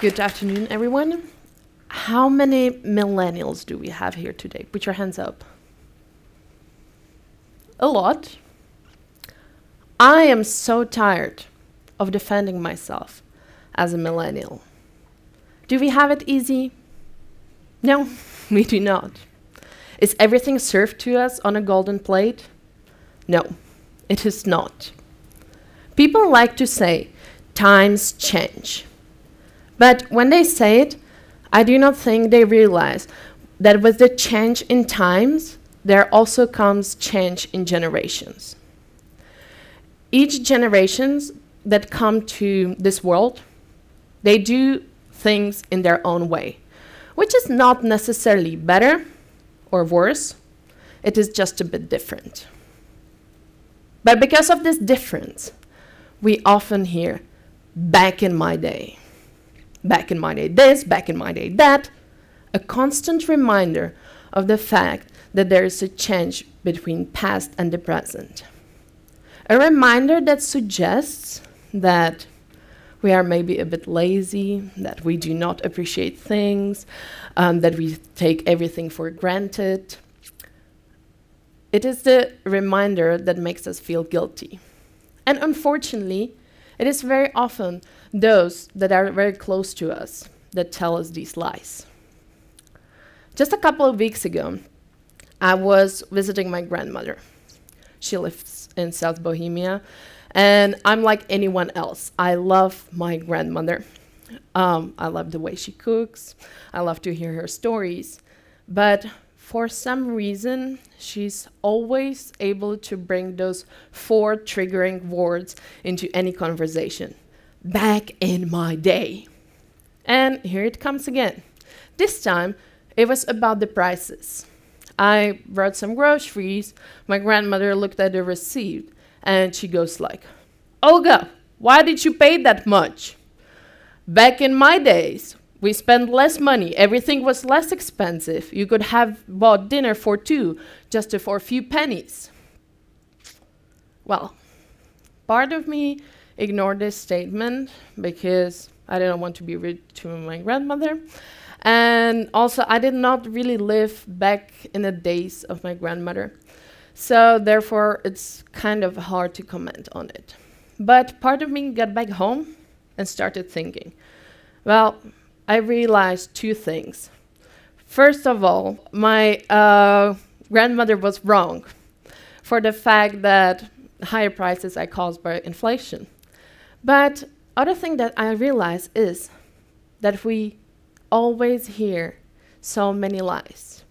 Good afternoon, everyone. How many millennials do we have here today? Put your hands up. A lot. I am so tired of defending myself as a millennial. Do we have it easy? No, we do not. Is everything served to us on a golden plate? No, it is not. People like to say, times change. But when they say it, I do not think they realize that with the change in times, there also comes change in generations. Each generation that come to this world, they do things in their own way, which is not necessarily better or worse. It is just a bit different. But because of this difference, we often hear, back in my day. Back in my day this, back in my day that, a constant reminder of the fact that there is a change between past and the present. A reminder that suggests that we are maybe a bit lazy, that we do not appreciate things, that we take everything for granted. It is the reminder that makes us feel guilty. And unfortunately, it is very often those that are very close to us that tell us these lies. Just a couple of weeks ago, I was visiting my grandmother. She lives in South Bohemia, and I'm like anyone else. I love my grandmother. I love the way she cooks. I love to hear her stories. But for some reason, she's always able to bring those 4 triggering words into any conversation. Back in my day. And here it comes again. This time, it was about the prices. I brought some groceries. My grandmother looked at the receipt, and she goes like, Olga, why did you pay that much? Back in my days, we spent less money. Everything was less expensive. You could have bought dinner for 2 just for a few pennies. Well, part of me ignored this statement because I didn't want to be rude to my grandmother. And also, I did not really live back in the days of my grandmother. So therefore, it's kind of hard to comment on it. But part of me got back home and started thinking, well, I realized 2 things. First of all, my grandmother was wrong for the fact that higher prices are caused by inflation. But other thing that I realize is that we always hear so many lies.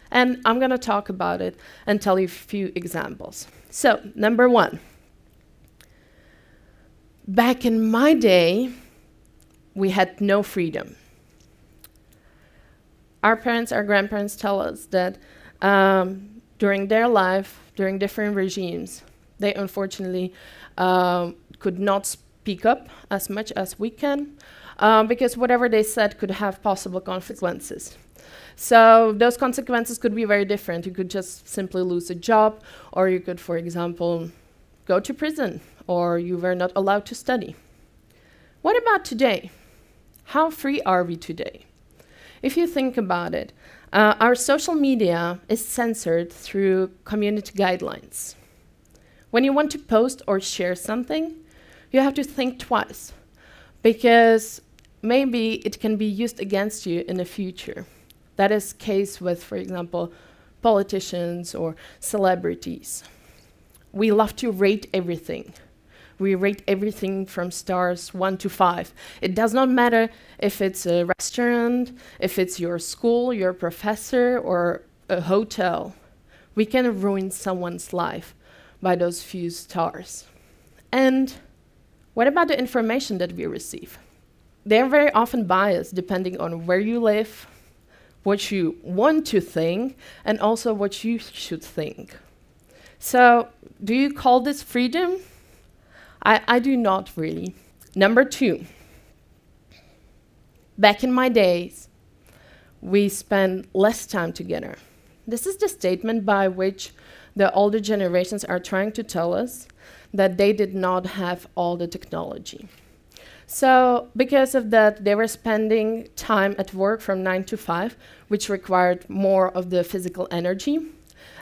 And I'm going to talk about it and tell you a few examples. So, number 1. Back in my day, we had no freedom. Our parents, our grandparents tell us that during their life, during different regimes, they unfortunately could not speak up as much as we can, because whatever they said could have possible consequences. So those consequences could be very different. You could just simply lose a job, or you could, for example, go to prison, or you were not allowed to study. What about today? How free are we today? If you think about it, our social media is censored through community guidelines. When you want to post or share something, you have to think twice, because maybe it can be used against you in the future. That is the case with, for example, politicians or celebrities. We love to rate everything. We rate everything from stars 1 to 5. It does not matter if it's a restaurant, if it's your school, your professor, or a hotel. We can ruin someone's life by those few stars. And what about the information that we receive? They're very often biased depending on where you live, what you want to think, and also what you should think. So, do you call this freedom? I do not really. Number 2. Back in my days, we spent less time together. This is the statement by which the older generations are trying to tell us that they did not have all the technology. So because of that, they were spending time at work from 9 to 5, which required more of the physical energy.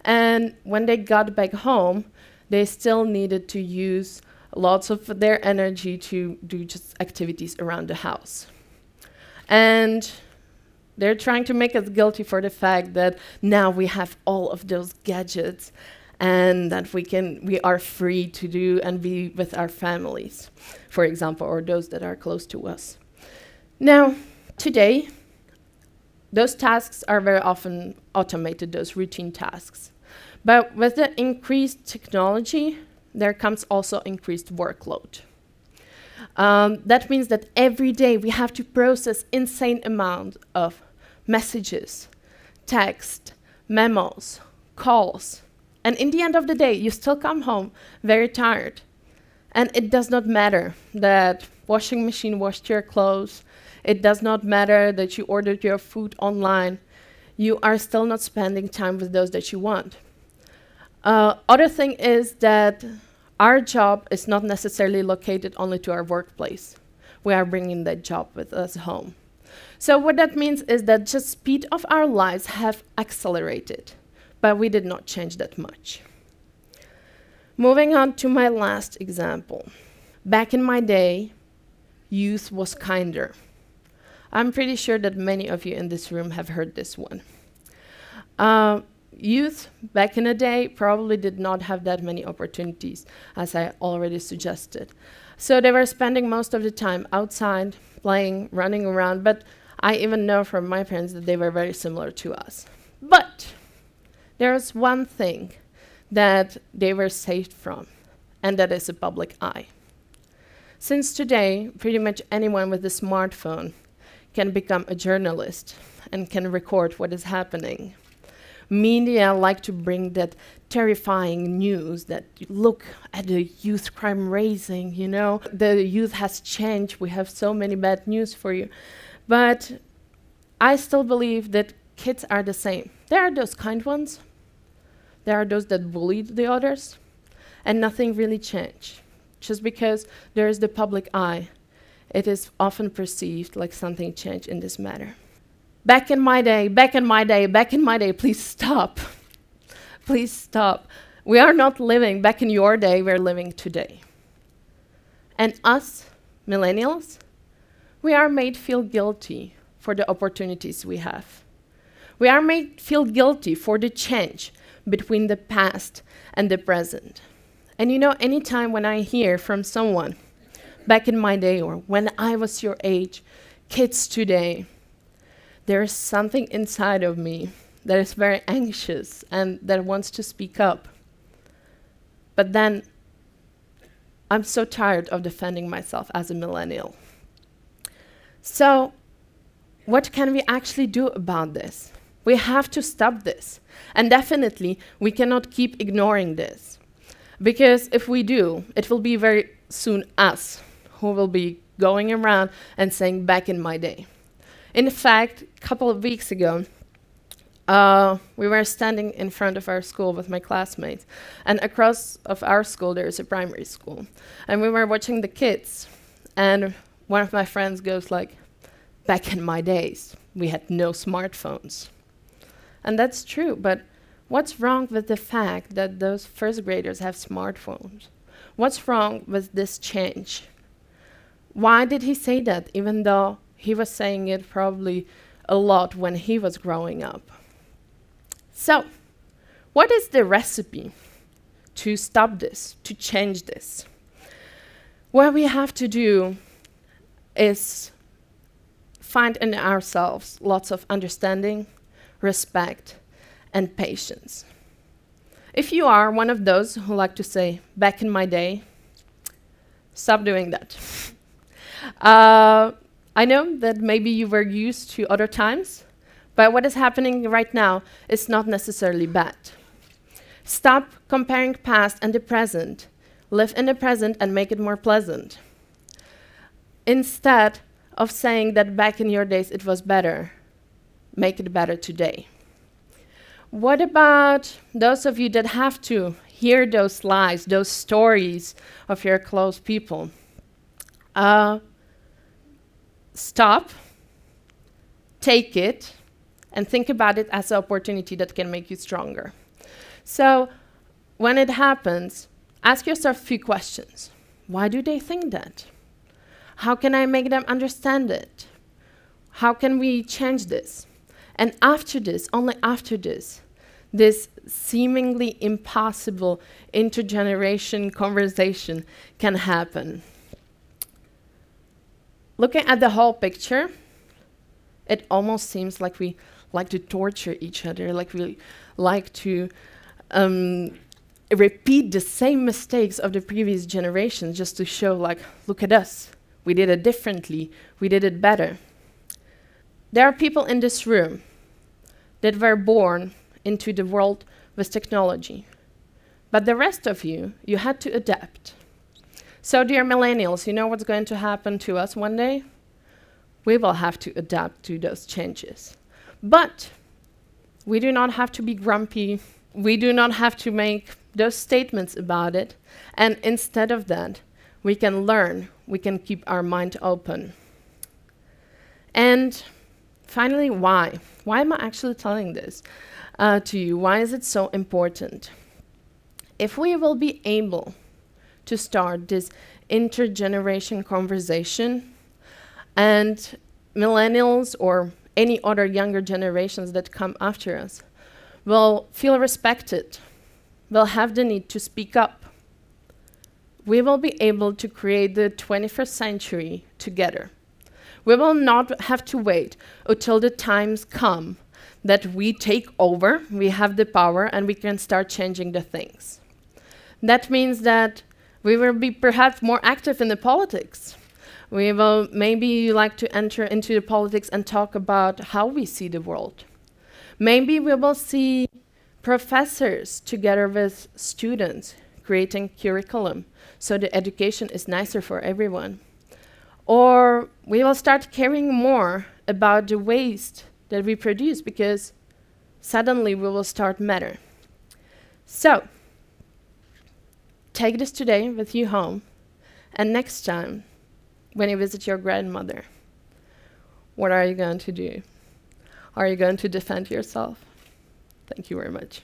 And when they got back home, they still needed to use lots of their energy to do just activities around the house. And they're trying to make us guilty for the fact that now we have all of those gadgets and that we are free to do and be with our families, for example, or those that are close to us. Now, today, those tasks are very often automated, those routine tasks. But with the increased technology, there comes also increased workload. That means that every day we have to process insane amount of messages, text, memos, calls. And in the end of the day, you still come home very tired. And it does not matter that washing machine washed your clothes. It does not matter that you ordered your food online. You are still not spending time with those that you want. Other thing is that our job is not necessarily located only to our workplace. We are bringing that job with us home. So what that means is that just speed of our lives have accelerated, but we did not change that much. Moving on to my last example. Back in my day, youth was kinder. I'm pretty sure that many of you in this room have heard this one. Youth back in the day probably did not have that many opportunities, as I already suggested. So they were spending most of the time outside, playing, running around, but I even know from my parents that they were very similar to us. But there is one thing that they were saved from, and that is the public eye. Since today, pretty much anyone with a smartphone can become a journalist and can record what is happening. Media like to bring that terrifying news that you look at the youth crime rising, you know, the youth has changed, we have so many bad news for you. But I still believe that kids are the same. There are those kind ones, there are those that bullied the others, and nothing really changed. Just because there is the public eye, it is often perceived like something changed in this matter. Back in my day, back in my day, back in my day, please stop. Please stop. We are not living back in your day, we're living today. And us, millennials, we are made feel guilty for the opportunities we have. We are made feel guilty for the change between the past and the present. And you know, anytime when I hear from someone, back in my day or when I was your age, kids today, there is something inside of me that is very anxious and that wants to speak up. But then I'm so tired of defending myself as a millennial. So what can we actually do about this? We have to stop this. And definitely, we cannot keep ignoring this. Because if we do, it will be very soon us who will be going around and saying, back in my day. In fact, a couple of weeks ago, we were standing in front of our school with my classmates. And across of our school, there is a primary school. And we were watching the kids. And one of my friends goes like, back in my days, we had no smartphones. And that's true, but what's wrong with the fact that those first graders have smartphones? What's wrong with this change? Why did he say that, even though he was saying it probably a lot when he was growing up? So, what is the recipe to stop this, to change this? What we have to do is find in ourselves lots of understanding, respect, and patience. If you are one of those who like to say, back in my day, stop doing that. I know that maybe you were used to other times, but what is happening right now is not necessarily bad. Stop comparing past and the present. Live in the present and make it more pleasant. Instead of saying that back in your days it was better, make it better today? What about those of you that have to hear those lies, those stories of your close people? Stop, take it, and think about it as an opportunity that can make you stronger. So when it happens, ask yourself a few questions. Why do they think that? How can I make them understand it? How can we change this? And after this, only after this seemingly impossible intergeneration conversation can happen. Looking at the whole picture, it almost seems like we like to torture each other, like we like to repeat the same mistakes of the previous generations just to show, like, look at us. We did it differently. We did it better. There are people in this room that were born into the world with technology. But the rest of you, you had to adapt. So, dear millennials, you know what's going to happen to us one day? We will have to adapt to those changes. But we do not have to be grumpy. We do not have to make those statements about it. And instead of that, we can learn. We can keep our mind open. And finally, why? Why am I actually telling this to you? Why is it so important? If we will be able to start this intergeneration conversation, and millennials or any other younger generations that come after us will feel respected, will have the need to speak up, we will be able to create the 21st century together. We will not have to wait until the times come that we take over, we have the power, and we can start changing the things. That means that we will be perhaps more active in the politics. We will maybe like to enter into the politics and talk about how we see the world. Maybe we will see professors together with students creating curriculum so the education is nicer for everyone. Or we will start caring more about the waste that we produce because suddenly we will start matter. So, take this today with you home, and next time, when you visit your grandmother, what are you going to do? Are you going to defend yourself? Thank you very much.